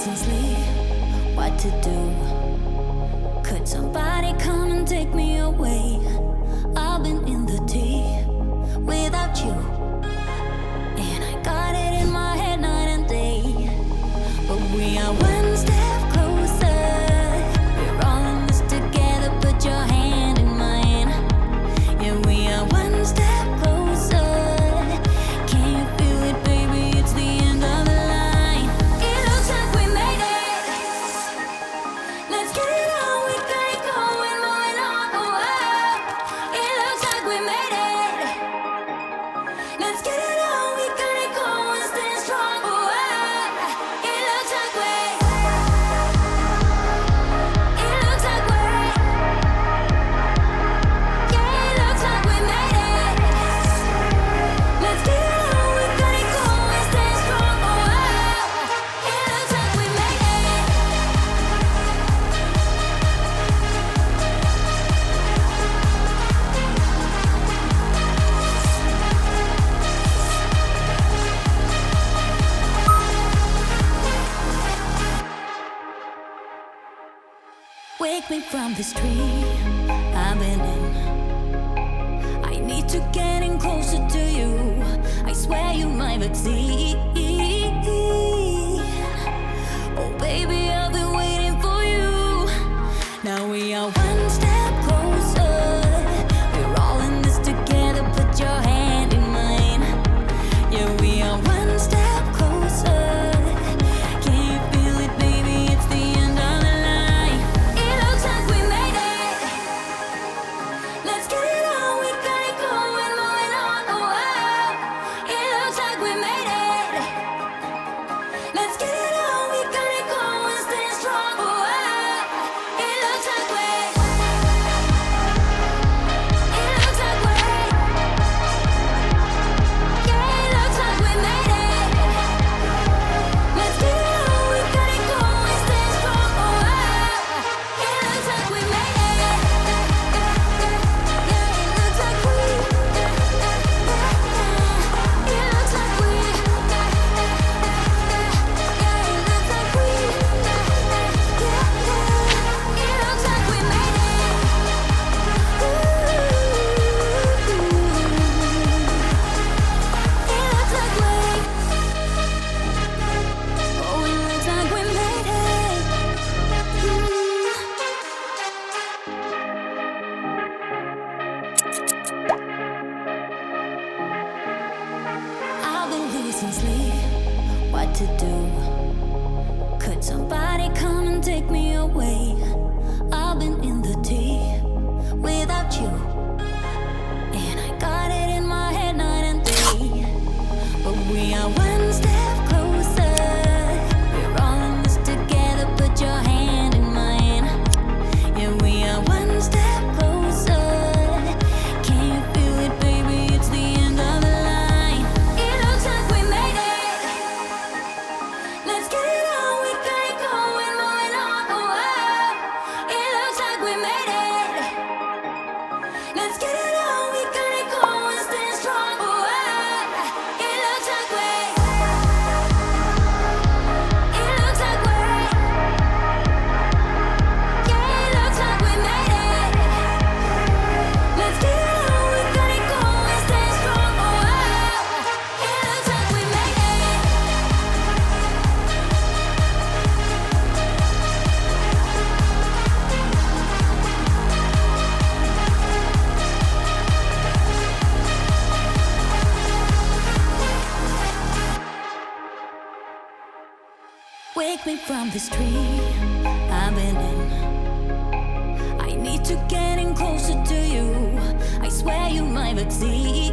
losing sleep, what to do? Could somebody come and take me away? I've been in the deep without you, and I got it in my head night and day. But we are one step closer. We're all in this together. Put your hand in mine. Yeah, we are one step closer. Can you feel it, baby? It's the end of the line. It looks like we made it. Let's get it on. We got it going, moving on. Oh, oh. It looks like we made it. Let's get it on. We got it going, staying strong. Oh, oh. It looks like we. It looks like we. Yeah, it looks like we made it. Let's get it on. We got it going, staying strong. Oh, oh. It looks like we made it. Wake me from this dream I've been in. I need to get in closer to you. I swear you might succeed. Oh baby, I've been waiting for you. Now we are one step closer. We're all in this together. Put your hand in mine. Yeah, we are one step closer. Can you feel it, baby? It's the end of the line. It looks like we made it. Let's get it on. We got it going, moving on. Oh, oh. It looks like we made it. Let's get it on. We got it going, staying strong. Oh, oh. It looks like we. It looks like we. Yeah, it looks like we made it. Let's get it on. We got it going, staying strong. Oh, oh. It looks like we made it. Yeah, it looks like we. It looks like we. Yeah, it looks like we. It looks like we made it. It looks like we. Oh, it looks like we made it. I've been losing sleep, what to do? Could somebody come and take me away? I've been in the deep without you, and I got it in my head night and day. But we are one step closer. We're all in this together. Put your hand in mine. Yeah, we are one step closer. Can you feel it, baby? It's the end of the line. It looks like we made it. Let's get it on. We got it going, moving on. Oh, oh. It looks like we made it. Let's get it on. We got it going, staying strong. Oh, oh. It looks like we. It looks like we. Yeah, it looks like we made it. Let's get it on. We got it going, staying strong. Oh, oh. It looks like we made it. Wake me from this dream I've been in. I need to get in closer to you. I swear you might succeed.